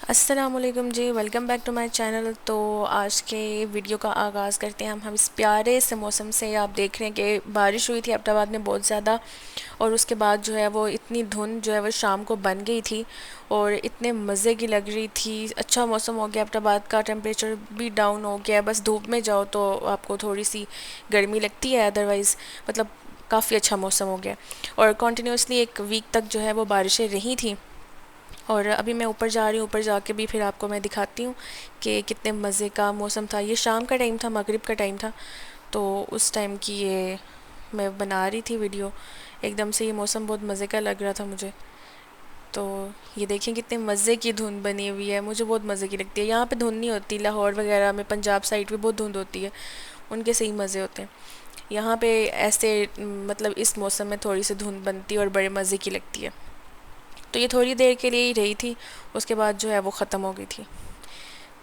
अस्सलामुअलैकुम ji, welcome back to my channel. तो आज के वीडियो का आगाज़ करते हैं हम इस प्यारे से मौसम से। आप देख रहे हैं कि बारिश हुई थी एबटाबाद में बहुत ज़्यादा, और उसके बाद जो है वो इतनी धुंध जो है वो शाम को बन गई थी और इतने मज़े की लग रही थी। अच्छा मौसम हो गया, एबटाबाद का टेम्परेचर भी डाउन हो गया। बस धूप में जाओ तो आपको थोड़ी सी गर्मी लगती है, अदरवाइज़ मतलब काफ़ी अच्छा मौसम हो गया। और कॉन्टीन्यूसली एक वीक तक जो है वो बारिशें रही थी। और अभी मैं ऊपर जा रही हूँ, ऊपर जाके भी फिर आपको मैं दिखाती हूँ कि कितने मज़े का मौसम था। ये शाम का टाइम था, मगरिब का टाइम था, तो उस टाइम की ये मैं बना रही थी वीडियो। एकदम से ये मौसम बहुत मज़े का लग रहा था मुझे। तो ये देखें कितने मज़े की धुंध बनी हुई है, मुझे बहुत मज़े की लगती है। यहाँ पे धुंध नहीं होती, लाहौर वगैरह में पंजाब साइड पे बहुत धुंध होती है, उनके सही मज़े होते हैं। यहाँ पे ऐसे मतलब इस मौसम में थोड़ी सी धुंध बनती है और बड़े मज़े की लगती है। तो ये थोड़ी देर के लिए ही रही थी, उसके बाद जो है वो ख़त्म हो गई थी।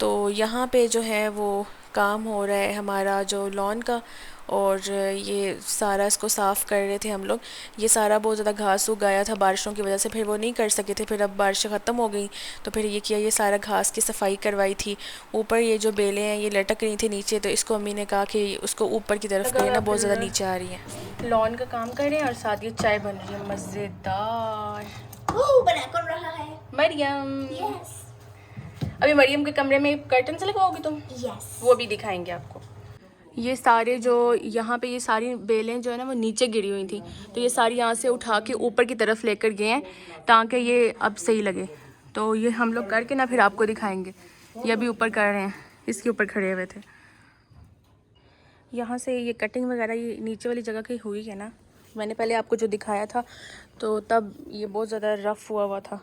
तो यहाँ पे जो है वो काम हो रहा है हमारा जो लॉन का, और ये सारा इसको साफ़ कर रहे थे हम लोग। ये सारा बहुत ज़्यादा घास उग गया था बारिशों की वजह से, फिर वो नहीं कर सके थे। फिर अब बारिशें ख़त्म हो गई तो फिर ये किया, ये सारा घास की सफाई करवाई थी। ऊपर ये जो बेलें हैं ये लटक रही थी नीचे, तो इसको अम्मी ने कहा कि उसको ऊपर की तरफ देना, बहुत ज़्यादा नीचे आ रही है। लॉन का काम कर रहे हैं और साथ ये चाय बन रही है मज़ेदार। बना कौन रहा है? मरियम, यस अभी मरियम के कमरे में कर्टन से लगवाओगी तुम? यस। वो भी दिखाएंगे आपको। ये सारे जो यहाँ पे ये सारी बेलें जो है ना वो नीचे गिरी हुई थी, तो ये सारी यहाँ से उठा के ऊपर की तरफ लेकर गए हैं ताकि ये अब सही लगे। तो ये हम लोग करके ना फिर आपको दिखाएंगे। ये अभी ऊपर कर रहे हैं, इसके ऊपर खड़े हुए थे। यहाँ से ये कटिंग वगैरह ये नीचे वाली जगह की हुई है ना, मैंने पहले आपको जो दिखाया था तो तब ये बहुत ज़्यादा रफ़ हुआ हुआ था।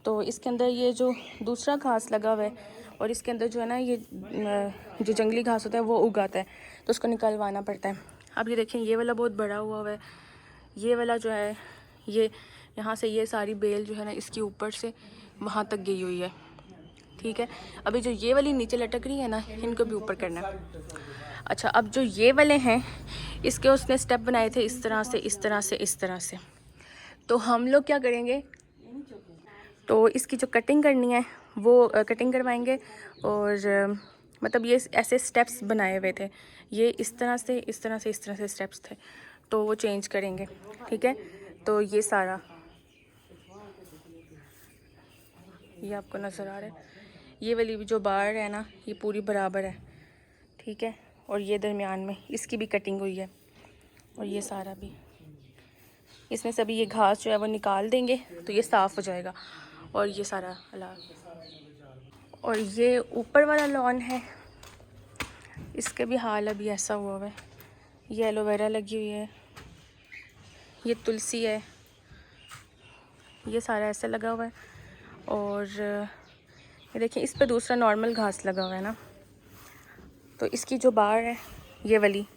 तो इसके अंदर ये जो दूसरा घास लगा हुआ है और इसके अंदर जो है ना ये जो जंगली घास होता है वो उगाता है, तो उसको निकलवाना पड़ता है। अब ये देखें, ये वाला बहुत बड़ा हुआ है। ये वाला जो है ये यहाँ से ये सारी बेल जो है ना इसकी ऊपर से वहाँ तक गई हुई है। ठीक है, अभी जो ये वाली नीचे लटक रही है ना, इनको भी ऊपर करना है। अच्छा, अब जो ये वाले हैं इसके उसने स्टेप बनाए थे इस तरह से, इस तरह से, इस तरह से। तो हम लोग क्या करेंगे, तो इसकी जो कटिंग करनी है वो कटिंग करवाएंगे। और मतलब ये ऐसे स्टेप्स बनाए हुए थे, ये इस तरह से, इस तरह से, इस तरह से स्टेप्स थे, तो वो चेंज करेंगे। ठीक है, तो ये सारा ये आपको नज़र आ रहा है, ये वाली भी जो बार है ना ये पूरी बराबर है। ठीक है, और ये दरमियान में इसकी भी कटिंग हुई है, और ये सारा भी इसमें से अभी ये घास जो है वो निकाल देंगे तो ये साफ़ हो जाएगा। और ये सारा अलावा, और ये ऊपर वाला लॉन है, इसके भी हाल अभी ऐसा हुआ है। ये एलोवेरा लगी हुई है, ये तुलसी है, ये सारा ऐसे लगा हुआ है। और ये देखिए इस पर दूसरा नॉर्मल घास लगा हुआ है ना, तो इसकी जो बार है ये वाली,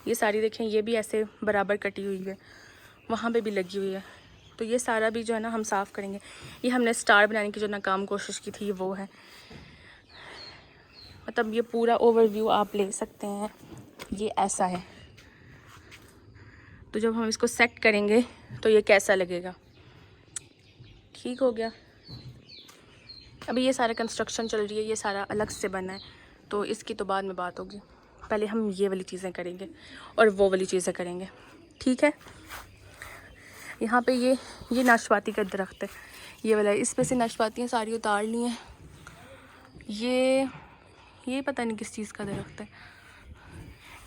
ये सारी देखें ये भी ऐसे बराबर कटी हुई है, वहाँ पे भी लगी हुई है। तो ये सारा भी जो है ना हम साफ़ करेंगे। ये हमने स्टार बनाने की जो नाकाम कोशिश की थी वो है, मतलब ये पूरा ओवरव्यू आप ले सकते हैं, ये ऐसा है। तो जब हम इसको सेट करेंगे तो ये कैसा लगेगा। ठीक हो गया, अभी ये सारा कंस्ट्रक्शन चल रही है, ये सारा अलग से बना है, तो इसकी तो बाद में बात होगी। पहले हम ये वाली चीज़ें करेंगे और वो वाली चीज़ें करेंगे। ठीक है, यहाँ पे ये नाशपाती का दरख्त है, ये वाला, इस पे से नाशपातियाँ सारी उतार ली हैं। ये पता नहीं किस चीज़ का दरख्त है,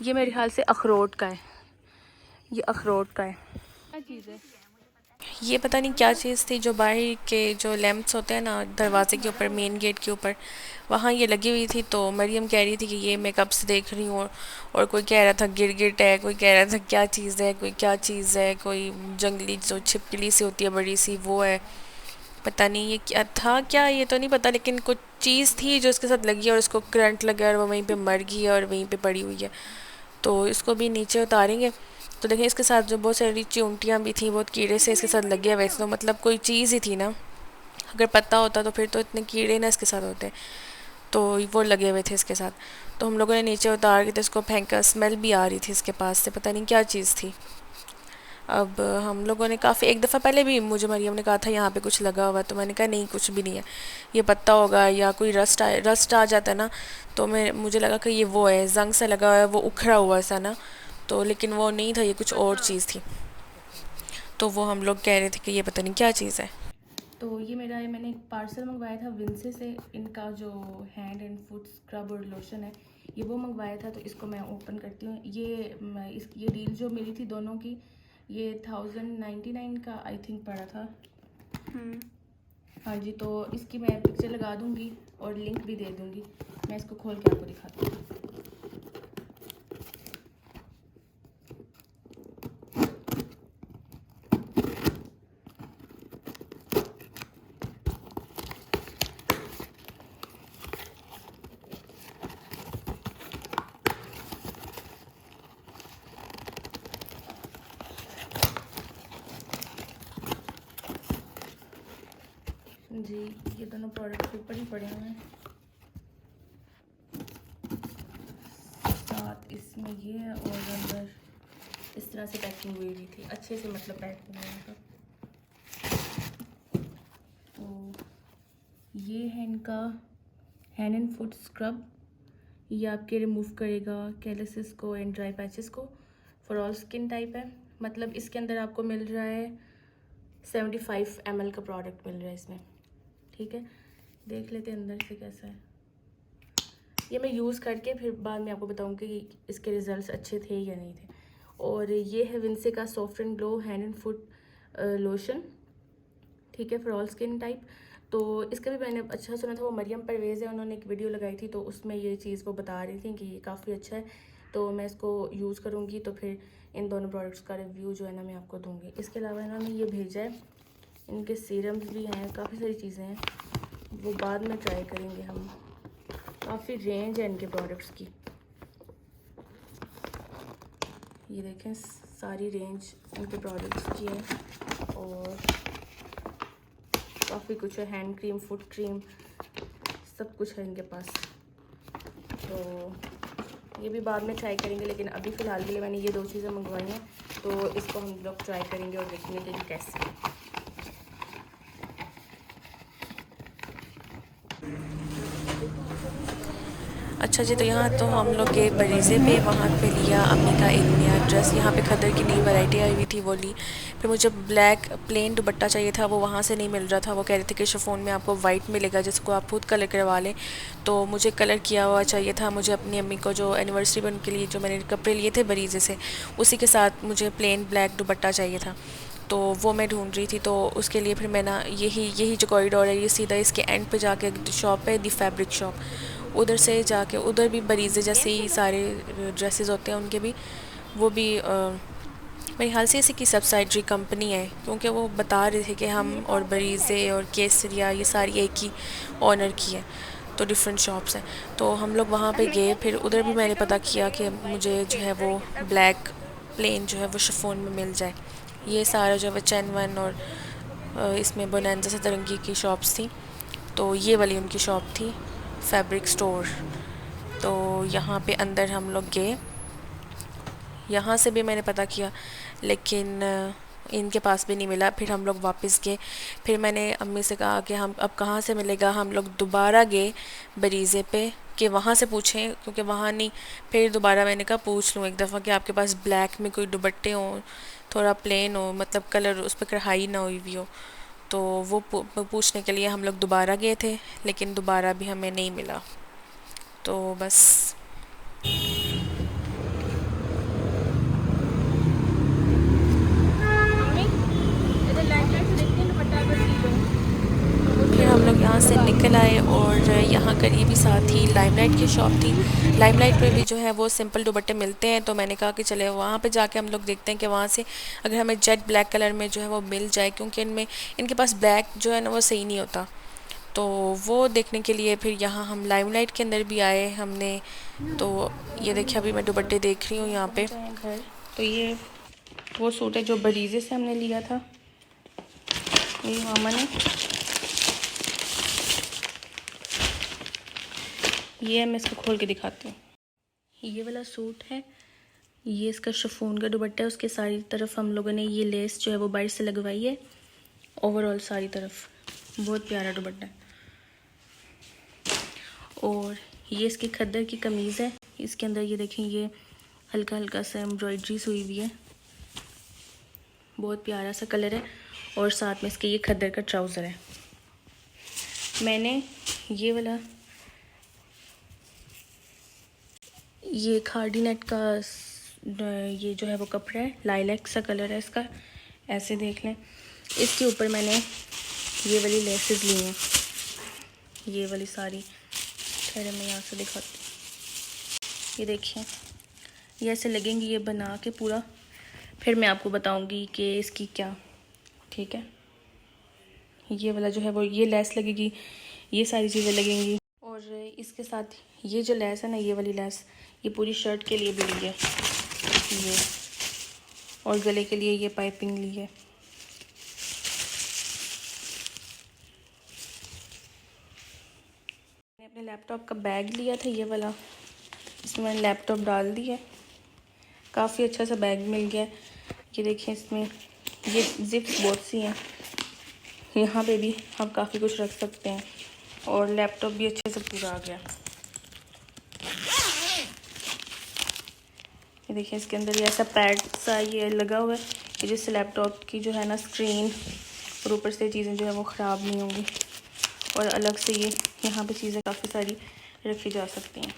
ये मेरे ख्याल से अखरोट का है, ये अखरोट का है। क्या चीज़ है ये, पता नहीं क्या चीज़ थी। जो बाहर के जो लैंप्स होते हैं ना दरवाजे के ऊपर, मेन गेट के ऊपर, वहाँ ये लगी हुई थी। तो मरियम कह रही थी कि ये मैं कब से देख रही हूँ, और कोई कह रहा था गिरगिट है, कोई कह रहा था क्या चीज़ है, कोई क्या चीज़ है, कोई जंगली जो छिपकली सी होती है बड़ी सी वो है। पता नहीं ये क्या था, क्या ये तो नहीं पता, लेकिन कुछ चीज़ थी जो उसके साथ लगी और उसको करंट लगा और वो वहीं पे मर गई है और वहीं पे पड़ी हुई है। तो इसको भी नीचे उतारेंगे। तो देखें इसके साथ जो बहुत सारी चिंटियाँ भी थी, बहुत कीड़े से इसके साथ लगे हुए थे, तो मतलब कोई चीज़ ही थी ना। अगर पता होता तो फिर तो इतने कीड़े ना इसके साथ होते, तो वो लगे हुए थे इसके साथ। तो हम लोगों ने नीचे उतार के तो इसको फेंका, स्मेल भी आ रही थी इसके पास से, पता नहीं क्या चीज़ थी। अब हम लोगों ने काफ़ी, एक दफ़ा पहले भी मुझे मरियम ने कहा था यहाँ पे कुछ लगा हुआ है, तो मैंने कहा नहीं कुछ भी नहीं है, ये पत्ता होगा या कोई रस्ट आ जाता है ना, तो मुझे लगा कि ये वो है, जंग सा लगा हुआ है, वो उखड़ा हुआ सा ना, तो लेकिन वो नहीं था, ये कुछ और चीज़ थी। तो वो हम लोग कह रहे थे कि ये पता नहीं क्या चीज़ है। तो ये मेरा है, मैंने एक पार्सल मंगवाया था विंसे से, इनका जो हैंड एंड फुट स्क्रब और लोशन है ये वो मंगवाया था। तो इसको मैं ओपन करती हूँ। ये डील जो मिली थी दोनों की, ये 1099 का आई थिंक पड़ा था। हाँ जी, तो इसकी मैं पिक्चर लगा दूँगी और लिंक भी दे दूँगी। मैं इसको खोल के आपको दिखाती हूँ। जी, ये दोनों प्रोडक्ट ऊपर ही पड़े हुए हैं, साथ इसमें ये है और अंदर इस तरह से पैकिंग हुई हुई थी, अच्छे से मतलब पैकिंग हुई था। तो ये है इनका हैंड एंड फुट स्क्रब, ये आपके रिमूव करेगा कैलसिस को एंड ड्राई पैचेस को, फॉर ऑल स्किन टाइप है। मतलब इसके अंदर आपको मिल रहा है 75 ml का प्रोडक्ट मिल रहा है इसमें, ठीक है। देख लेते हैं अंदर से कैसा है। ये मैं यूज़ करके फिर बाद में आपको बताऊंगी कि इसके रिज़ल्ट्स अच्छे थे या नहीं थे। और ये है विंसे का soft and glow hand and foot lotion, ठीक है, फॉर ऑल स्किन टाइप। तो इसका भी मैंने अच्छा सुना था, वो मरियम परवेज़ है, उन्होंने एक वीडियो लगाई थी, तो उसमें ये चीज़ वो बता रही थी कि ये काफ़ी अच्छा है। तो मैं इसको यूज़ करूँगी, तो फिर इन दोनों प्रोडक्ट्स का रिव्यू जो है ना मैं आपको दूँगी। इसके अलावा इन्होंने ये भेजा है, इनके सीरम्स भी हैं, काफ़ी सारी चीज़ें हैं, वो बाद में ट्राई करेंगे हम। काफ़ी रेंज है इनके प्रोडक्ट्स की, ये देखें सारी रेंज इनके प्रोडक्ट्स की है। और काफ़ी कुछ है, हैंड क्रीम, फुट क्रीम, सब कुछ है इनके पास। तो ये भी बाद में ट्राई करेंगे, लेकिन अभी फ़िलहाल के लिए मैंने ये दो चीज़ें मंगवाई हैं, तो इसको हम लोग ट्राई करेंगे और देखेंगे कि कैसे है। अच्छा जी, तो यहाँ तो हम लोग गए बरीज़े पे, वहाँ पे लिया अम्मी का एक नया ड्रेस। यहाँ पे खदर की नई वैरायटी आई हुई थी, वो ली। फिर मुझे ब्लैक प्लेन दुपट्टा चाहिए था, वो वहाँ से नहीं मिल रहा था। वो कह रहे थे कि शिफॉन में आपको वाइट मिलेगा जिसको आप खुद कलर करवा लें। तो मुझे कलर किया हुआ चाहिए था। मुझे अपनी अम्मी को जो एनिवर्सरी बन के लिए जो मैंने कपड़े लिए थे बरीज़े से, उसी के साथ मुझे प्लेन ब्लैक दुपट्टा चाहिए था। तो वो मैं ढूंढ रही थी, तो उसके लिए फिर मैं ना यही जो कॉरिडोर है, ये सीधा इसके एंड पे जाके शॉप है, दी फैब्रिक शॉप, उधर से जाके उधर भी बरीज़े जैसे ही सारे ड्रेसेस होते हैं उनके भी, वो भी मेरे ख्याल से इसी की सब्सिडरी कंपनी है, क्योंकि वो बता रहे थे कि हम और बरीज़े और केसरिया ये सारी एक ही ऑनर की है, तो डिफरेंट शॉप्स हैं। तो हम लोग वहाँ पे गए, फिर उधर भी मैंने पता किया कि मुझे जो है वो ब्लैक प्लेन जो है वो शिफॉन में मिल जाए। ये सारा जो है वो चैनवन और इसमें बोनांजा से तरंगी की शॉप्स थी, तो ये वाली उनकी शॉप थी, फैब्रिक स्टोर। तो यहाँ पे अंदर हम लोग गए, यहाँ से भी मैंने पता किया, लेकिन इनके पास भी नहीं मिला। फिर हम लोग वापस गए, फिर मैंने अम्मी से कहा कि हम अब कहाँ से मिलेगा। हम लोग दोबारा गए बरीज़े पे कि वहाँ से पूछें, क्योंकि वहाँ नहीं। फिर दोबारा मैंने कहा पूछ लूँ एक दफ़ा कि आपके पास ब्लैक में कोई दुपट्टे हों, थोड़ा प्लेन हो, मतलब कलर उस पर कढ़ाई ना हुई भी हो। तो वो पूछने के लिए हम लोग दोबारा गए थे, लेकिन दोबारा भी हमें नहीं मिला। तो बस फिर हम लोग यहाँ से निकल आए, और यहाँ करीब ही साथ ही लाइमलाइट की शॉप थी। लाइमलाइट पे भी जो है वो सिंपल दुपट्टे मिलते हैं, तो मैंने कहा कि चले वहाँ पे जाके हम लोग देखते हैं कि वहाँ से अगर हमें जेट ब्लैक कलर में जो है वो मिल जाए, क्योंकि इनके पास ब्लैक जो है ना वो सही नहीं होता। तो वो देखने के लिए फिर यहाँ हम लाइमलाइट के अंदर भी आए हमने। तो ये देखिए अभी मैं दुपट्टे देख रही हूँ यहाँ पे घर। तो ये वो सूट है जो बरीज़े से हमने लिया था, मेरी मामा ने। ये मैं इसको खोल के दिखाती हूँ। ये वाला सूट है, ये इसका शिफॉन का दुपट्टा है, उसके सारी तरफ हम लोगों ने ये लेस जो है वो बाहर से लगवाई है। ओवरऑल सारी तरफ बहुत प्यारा दुपट्टा है। और ये इसकी खद्दर की कमीज़ है, इसके अंदर ये देखें ये हल्का हल्का सा एम्ब्रॉयडरीज हुई हुई है, बहुत प्यारा सा कलर है। और साथ में इसके ये खद्दर का ट्राउज़र है। मैंने ये वाला ये खार्डी नेट का ये जो है वो कपड़ा है, लाइलैक सा कलर है इसका, ऐसे देख लें। इसके ऊपर मैंने ये वाली लेसेस ली हैं, ये वाली सारी। ठहरे मैं यहाँ से दिखाती हूँ, ये देखिए ये ऐसे लगेंगी ये बना के पूरा, फिर मैं आपको बताऊंगी कि इसकी क्या। ठीक है, ये वाला जो है वो ये लेस लगेगी, ये सारी चीज़ें लगेंगी। और इसके साथ ये जो लेस है ना, ये वाली लेस ये पूरी शर्ट के लिए भी ली है ये, और गले के लिए ये पाइपिंग ली है। मैंने अपने लैपटॉप का बैग लिया था ये वाला, इसमें मैंने लैपटॉप डाल दी है। काफ़ी अच्छा सा बैग मिल गया। ये देखें इसमें ये जिप्स बहुत सी हैं, यहाँ पे भी हम काफ़ी कुछ रख सकते हैं। और लैपटॉप भी अच्छे से पूरा आ गया। ये देखिए इसके अंदर ये ऐसा पैड सा ये लगा हुआ है कि जिससे लैपटॉप की जो है ना स्क्रीन और ऊपर से चीज़ें जो है वो ख़राब नहीं होंगी। और अलग से ये यहाँ पे चीज़ें काफ़ी सारी रखी जा सकती हैं।